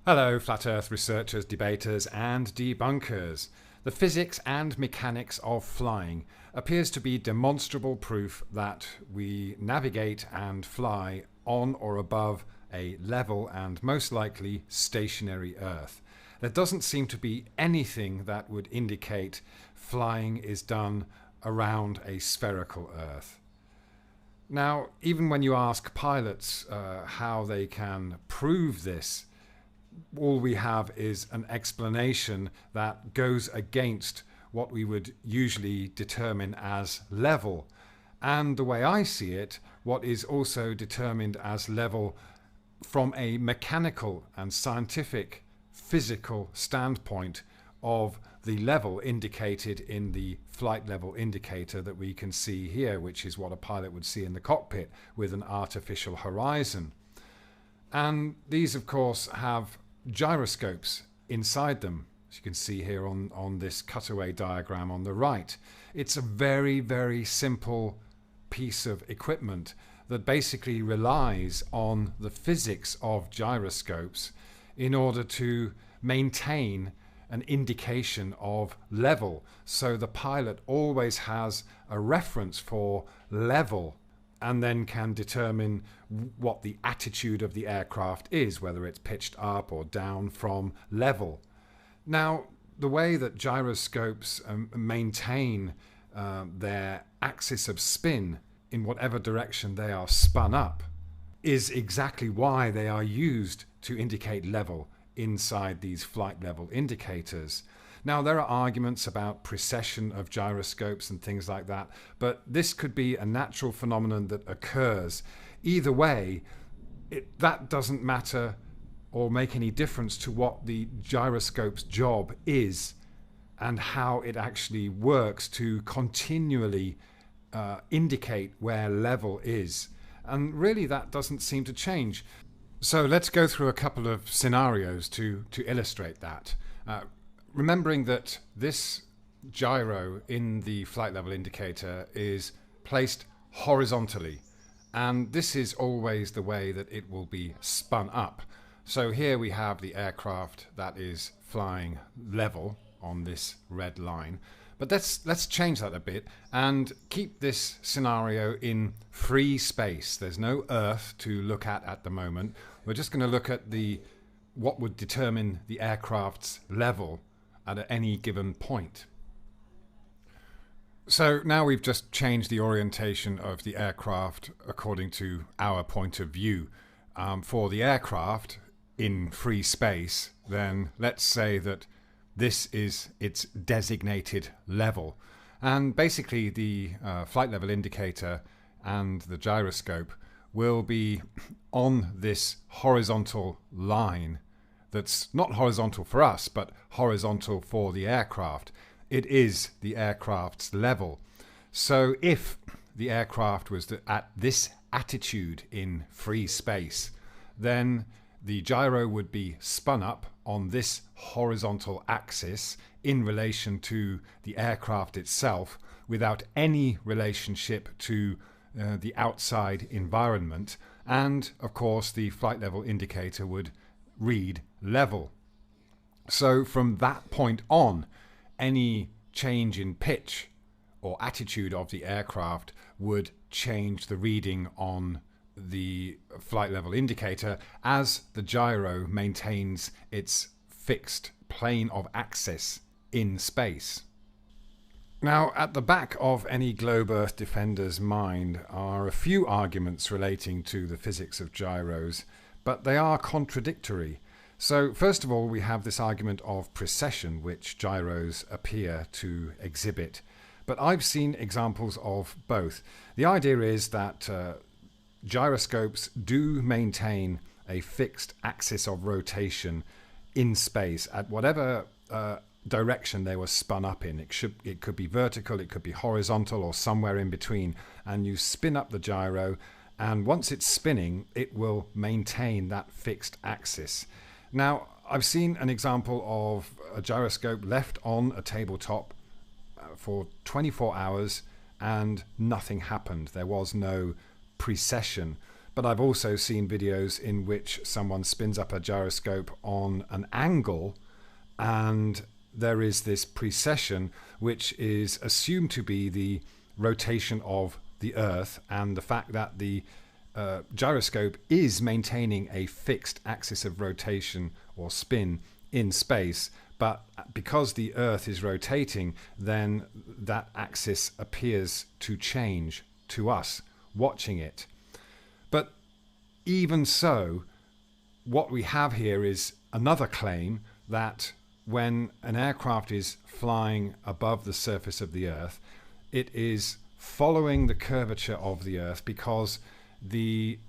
Hello, Flat Earth researchers, debaters, and debunkers. The physics and mechanics of flying appears to be demonstrable proof that we navigate and fly on or above a level and most likely stationary Earth. There doesn't seem to be anything that would indicate flying is done around a spherical Earth. Now, even when you ask pilots how they can prove this, all we have is an explanation that goes against what we would usually determine as level. And the way I see it, what is also determined as level from a mechanical and scientific physical standpoint of the level indicated in the flight level indicator that we can see here, which is what a pilot would see in the cockpit with an artificial horizon. And these, of course, have gyroscopes inside them, as you can see here on this cutaway diagram on the right. It's a very, very simple piece of equipment that basically relies on the physics of gyroscopes in order to maintain an indication of level. So the pilot always has a reference for level and then can determine what the attitude of the aircraft is, whether it's pitched up or down from level. Now, the way that gyroscopes maintain their axis of spin in whatever direction they are spun up is exactly why they are used to indicate level inside these flight level indicators. Now, there are arguments about precession of gyroscopes and things like that, but this could be a natural phenomenon that occurs. Either way, that doesn't matter or make any difference to what the gyroscope's job is and how it actually works to continually indicate where level is. And really, that doesn't seem to change. So let's go through a couple of scenarios to illustrate that. Remembering that this gyro in the flight level indicator is placed horizontally, and this is always the way that it will be spun up. So here we have the aircraft that is flying level on this red line. But let's change that a bit and keep this scenario in free space. There's no Earth to look at the moment. We're just going to look at what would determine the aircraft's level at any given point. So now we've just changed the orientation of the aircraft according to our point of view. For the aircraft in free space, then let's say that this is its designated level. And basically the flight level indicator and the gyroscope will be on this horizontal line that's not horizontal for us, but horizontal for the aircraft. It is the aircraft's level. So if the aircraft was at this attitude in free space, then the gyro would be spun up on this horizontal axis in relation to the aircraft itself without any relationship to the outside environment. And of course, the flight level indicator would read level. So from that point on, any change in pitch or attitude of the aircraft would change the reading on the flight level indicator as the gyro maintains its fixed plane of axis in space. Now, at the back of any globe Earth defender's mind are a few arguments relating to the physics of gyros, but they are contradictory. So first of all, we have this argument of precession, which gyros appear to exhibit. But I've seen examples of both. The idea is that gyroscopes do maintain a fixed axis of rotation in space at whatever direction they were spun up in. It could be vertical, it could be horizontal, or somewhere in between. And you spin up the gyro, and once it's spinning, it will maintain that fixed axis. Now, I've seen an example of a gyroscope left on a tabletop for 24 hours and nothing happened. There was no precession. But I've also seen videos in which someone spins up a gyroscope on an angle, and there is this precession which is assumed to be the rotation of the Earth, and the fact that the gyroscope is maintaining a fixed axis of rotation or spin in space, but because the Earth is rotating, then that axis appears to change to us watching it. But even so, what we have here is another claim that when an aircraft is flying above the surface of the Earth, it is following the curvature of the Earth because the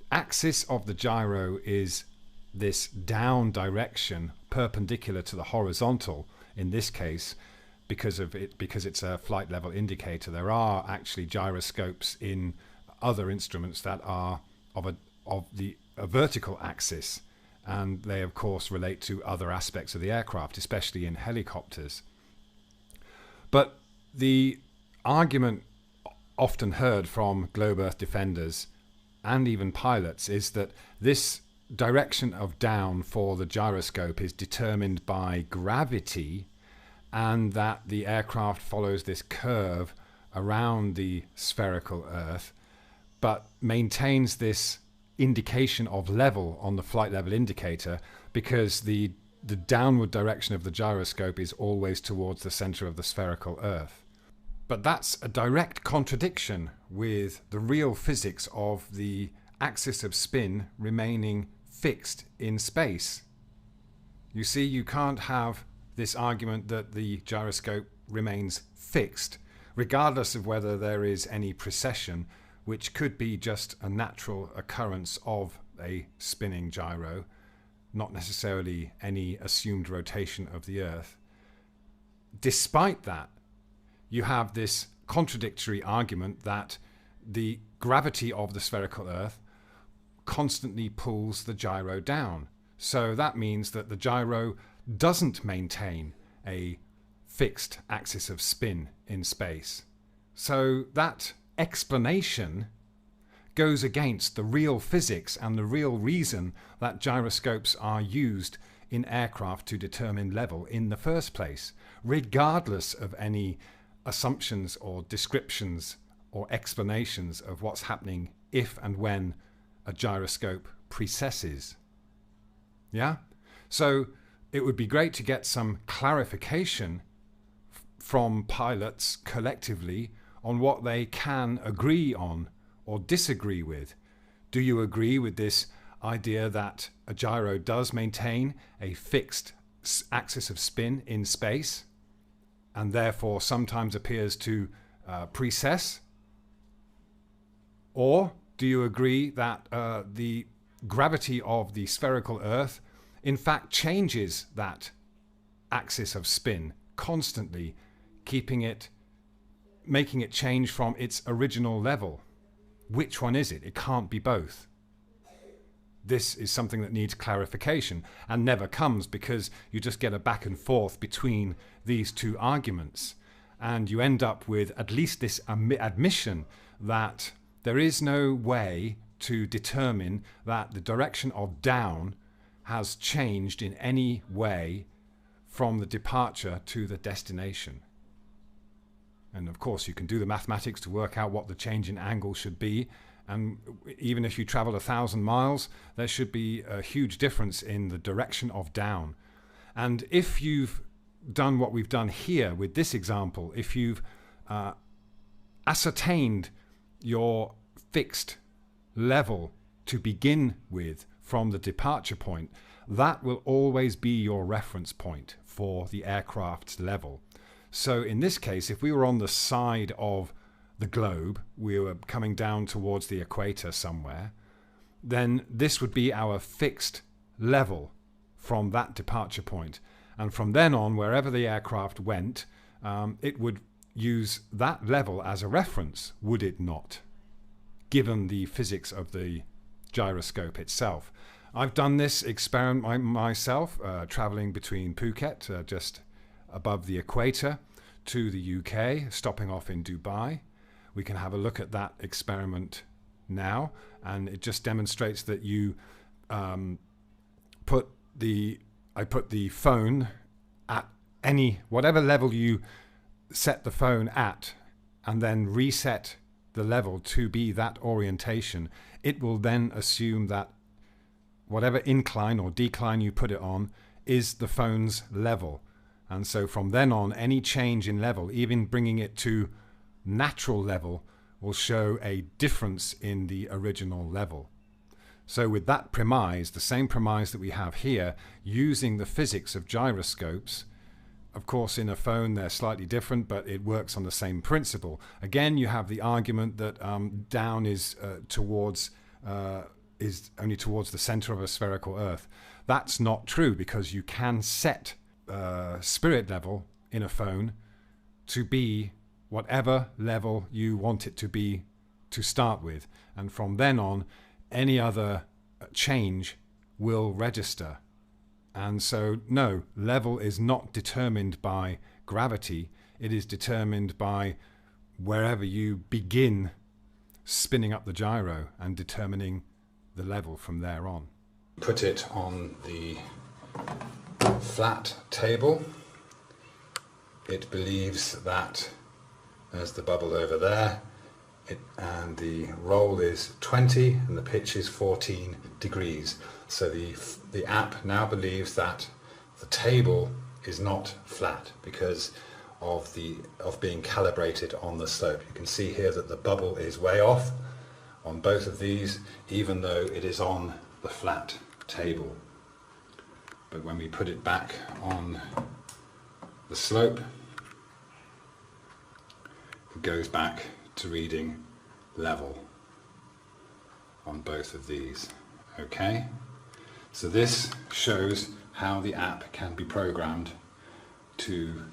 axis of the gyro is this down direction perpendicular to the horizontal in this case because it's a flight level indicator. There are actually gyroscopes in other instruments that are of a vertical axis, and they of course relate to other aspects of the aircraft, especially in helicopters. But the argument often heard from globe Earth defenders and even pilots is that this direction of down for the gyroscope is determined by gravity, and that the aircraft follows this curve around the spherical Earth but maintains this indication of level on the flight level indicator because the downward direction of the gyroscope is always towards the center of the spherical Earth. But that's a direct contradiction with the real physics of the axis of spin remaining fixed in space. You see, you can't have this argument that the gyroscope remains fixed, regardless of whether there is any precession, which could be just a natural occurrence of a spinning gyro, not necessarily any assumed rotation of the Earth. Despite that, you have this contradictory argument that the gravity of the spherical Earth constantly pulls the gyro down. So that means that the gyro doesn't maintain a fixed axis of spin in space. So that explanation goes against the real physics and the real reason that gyroscopes are used in aircraft to determine level in the first place, regardless of any assumptions or descriptions or explanations of what's happening if and when a gyroscope precesses. Yeah? So it would be great to get some clarification from pilots collectively on what they can agree on or disagree with. Do you agree with this idea that a gyro does maintain a fixed axis of spin in space and therefore sometimes appears to precess? Or do you agree that the gravity of the spherical Earth in fact changes that axis of spin constantly, making it change from its original level? Which one is it? It can't be both. This is something that needs clarification and never comes because you just get a back and forth between these two arguments, and you end up with at least this admission that there is no way to determine that the direction of down has changed in any way from the departure to the destination. And of course you can do the mathematics to work out what the change in angle should be, and even if you travel 1,000 miles, there should be a huge difference in the direction of down. And if you've done what we've done here with this example, if you've ascertained your fixed level to begin with from the departure point, that will always be your reference point for the aircraft's level. So in this case, if we were on the side of the globe, we were coming down towards the equator somewhere, then this would be our fixed level from that departure point. And from then on, wherever the aircraft went, it would use that level as a reference, would it not? Given the physics of the gyroscope itself. I've done this experiment myself, traveling between Phuket, just above the equator, to the UK, stopping off in Dubai. We can have a look at that experiment now, and it just demonstrates that you I put the phone at whatever level you set the phone at, and then reset the level to be that orientation. It will then assume that whatever incline or decline you put it on is the phone's level. And so from then on, any change in level, even bringing it to natural level, will show a difference in the original level. So with that premise, the same premise that we have here, using the physics of gyroscopes, of course in a phone they're slightly different, but it works on the same principle. Again, you have the argument that down is only towards the center of a spherical Earth. That's not true, because you can set spirit level in a phone to be whatever level you want it to be to start with, and from then on any other change will register. And so no, level is not determined by gravity, it is determined by wherever you begin spinning up the gyro and determining the level from there on. Put it on the flat table. It believes that there's the bubble over there, and the roll is 20 and the pitch is 14 degrees. So the app now believes that the table is not flat because of being calibrated on the slope. You can see here that the bubble is way off on both of these, even though it is on the flat table. But when we put it back on the slope, it goes back to reading level on both of these. Okay, so this shows how the app can be programmed to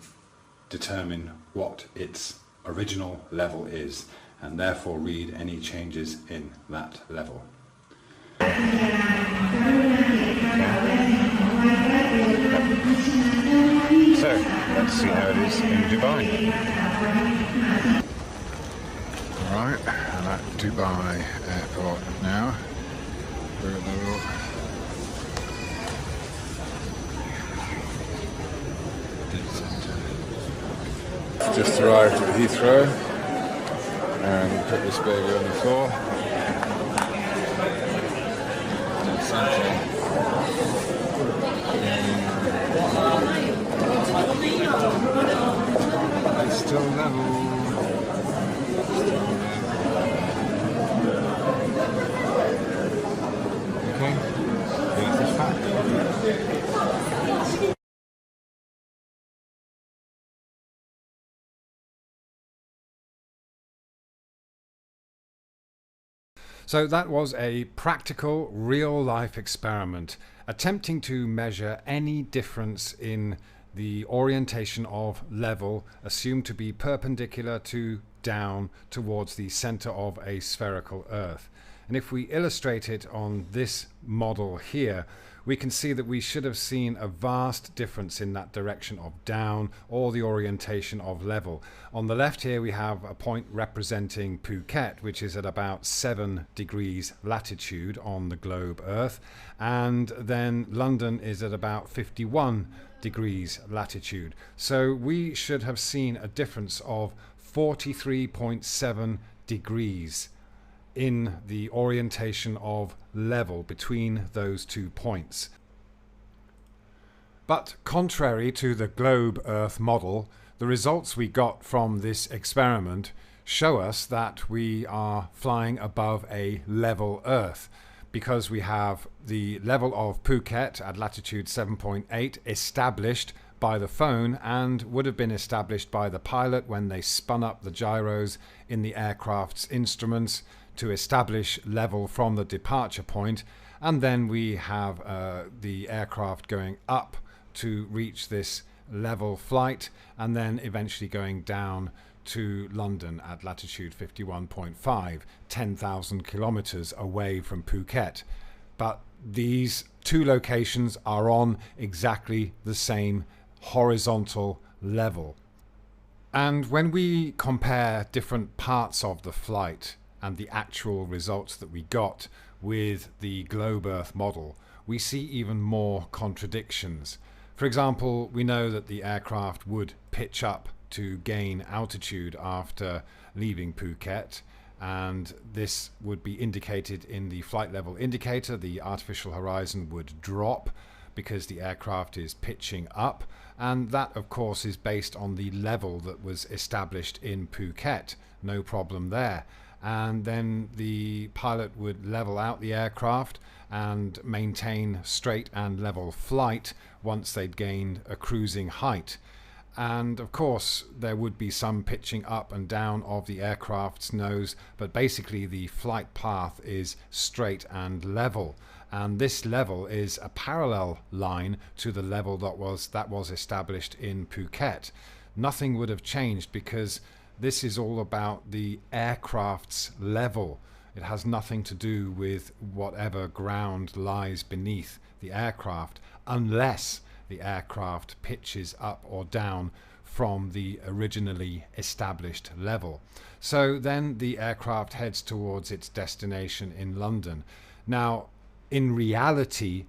determine what its original level is, and therefore read any changes in that level. So let's see how it is in Dubai. Alright, I'm at Dubai airport now. We're at the just arrived at Heathrow and put this baby on the floor. It's still level. Okay, here's the fact. So that was a practical, real-life experiment attempting to measure any difference in the orientation of level assumed to be perpendicular to down towards the center of a spherical Earth. And if we illustrate it on this model here, we can see that we should have seen a vast difference in that direction of down, or the orientation of level. On the left here we have a point representing Phuket, which is at about 7 degrees latitude on the globe Earth, and then London is at about 51 degrees latitude. So we should have seen a difference of 43.7 degrees in the orientation of level between those 2 points. But contrary to the globe Earth model, the results we got from this experiment show us that we are flying above a level Earth, because we have the level of Phuket at latitude 7.8 established by the phone, and would have been established by the pilot when they spun up the gyros in the aircraft's instruments to establish level from the departure point. And then we have the aircraft going up to reach this level flight, and then eventually going down to London at latitude 51.5, 10,000 kilometers away from Phuket. But these two locations are on exactly the same horizontal level. And when we compare different parts of the flight, and the actual results that we got with the globe Earth model, we see even more contradictions. For example, we know that the aircraft would pitch up to gain altitude after leaving Phuket, and this would be indicated in the flight level indicator. The artificial horizon would drop because the aircraft is pitching up, and that of course is based on the level that was established in Phuket. No problem there. And then the pilot would level out the aircraft and maintain straight and level flight once they'd gained a cruising height. And of course there would be some pitching up and down of the aircraft's nose, but basically the flight path is straight and level, and this level is a parallel line to the level that was established in Phuket. Nothing would have changed because this is all about the aircraft's level. It has nothing to do with whatever ground lies beneath the aircraft, unless the aircraft pitches up or down from the originally established level. So then the aircraft heads towards its destination in London. Now, in reality,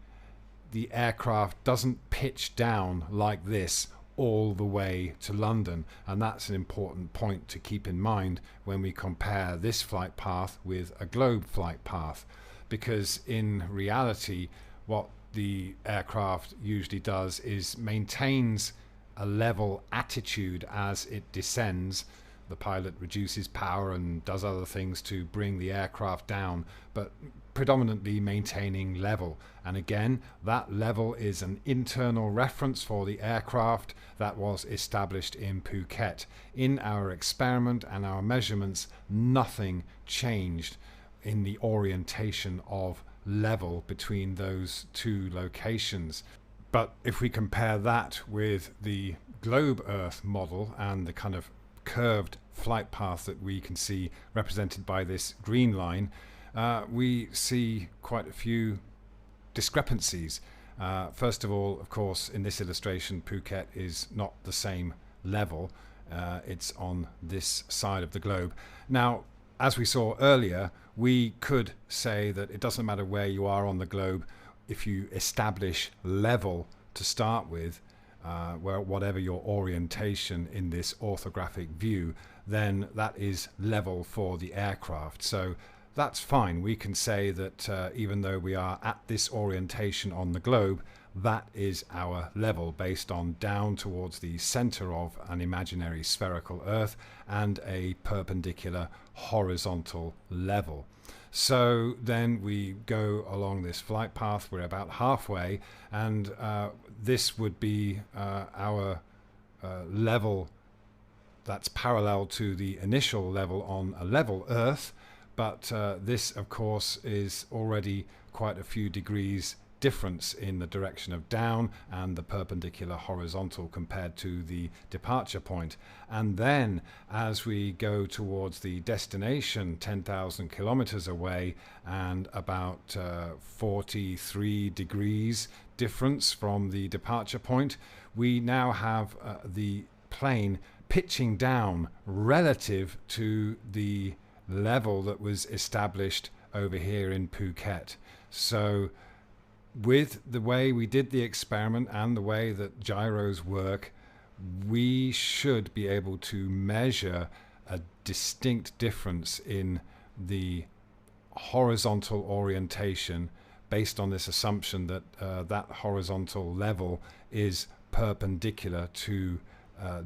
the aircraft doesn't pitch down like this all the way to London, and that's an important point to keep in mind when we compare this flight path with a globe flight path, because in reality what the aircraft usually does is maintains a level attitude as it descends. The pilot reduces power and does other things to bring the aircraft down, but predominantly maintaining level. And again, that level is an internal reference for the aircraft that was established in Phuket. In our experiment and our measurements, nothing changed in the orientation of level between those two locations. But if we compare that with the globe Earth model and the kind of curved flight path that we can see represented by this green line, we see quite a few discrepancies. First of all, of course, in this illustration, Phuket is not the same level. It's on this side of the globe. Now, as we saw earlier, we could say that it doesn't matter where you are on the globe. If you establish level to start with, where whatever your orientation in this orthographic view, then that is level for the aircraft. So that's fine. We can say that even though we are at this orientation on the globe, that is our level based on down towards the center of an imaginary spherical Earth and a perpendicular horizontal level. So then we go along this flight path. We're about halfway, and this would be our level that's parallel to the initial level on a level Earth, but this of course is already quite a few degrees difference in the direction of down and the perpendicular horizontal compared to the departure point. And then as we go towards the destination 10,000 kilometers away and about 43 degrees difference from the departure point, we now have the plane pitching down relative to the level that was established over here in Phuket. So with the way we did the experiment and the way that gyros work, we should be able to measure a distinct difference in the horizontal orientation based on this assumption that that horizontal level is perpendicular to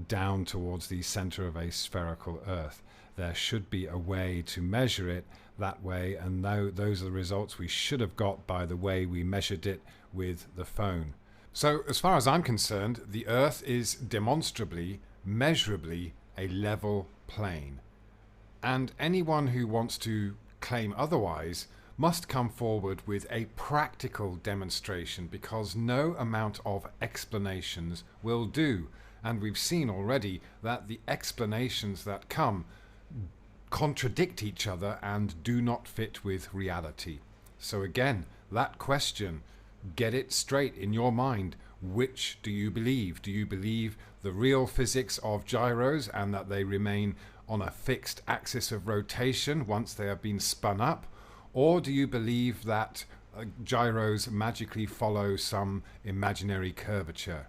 down towards the center of a spherical Earth. There should be a way to measure it that way, and those are the results we should have got by the way we measured it with the phone. So as far as I'm concerned, the Earth is demonstrably, measurably a level plane. And anyone who wants to claim otherwise must come forward with a practical demonstration, because no amount of explanations will do. And we've seen already that the explanations that come contradict each other and do not fit with reality. So again, that question, get it straight in your mind. Which do you believe? Do you believe the real physics of gyros and that they remain on a fixed axis of rotation once they have been spun up? Or do you believe that gyros magically follow some imaginary curvature?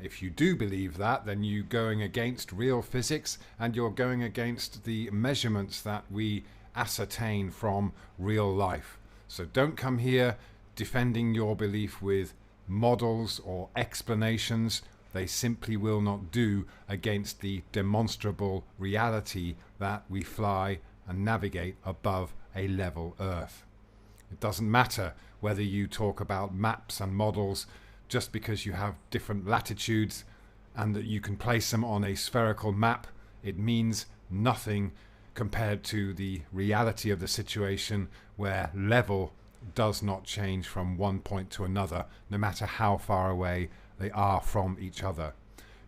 If you do believe that, then you're going against real physics and you're going against the measurements that we ascertain from real life. So don't come here defending your belief with models or explanations. They simply will not do against the demonstrable reality that we fly and navigate above a level Earth. It doesn't matter whether you talk about maps and models just because you have different latitudes and that you can place them on a spherical map. It means nothing compared to the reality of the situation, where level does not change from one point to another, no matter how far away they are from each other.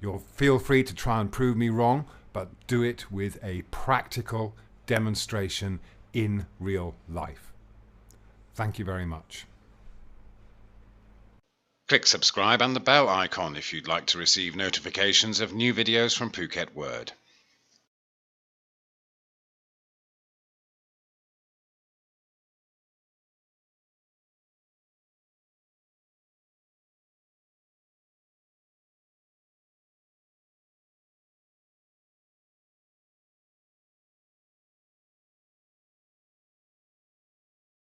You'll feel free to try and prove me wrong, but do it with a practical demonstration in real life. Thank you very much. Click subscribe and the bell icon if you'd like to receive notifications of new videos from Phuket Word.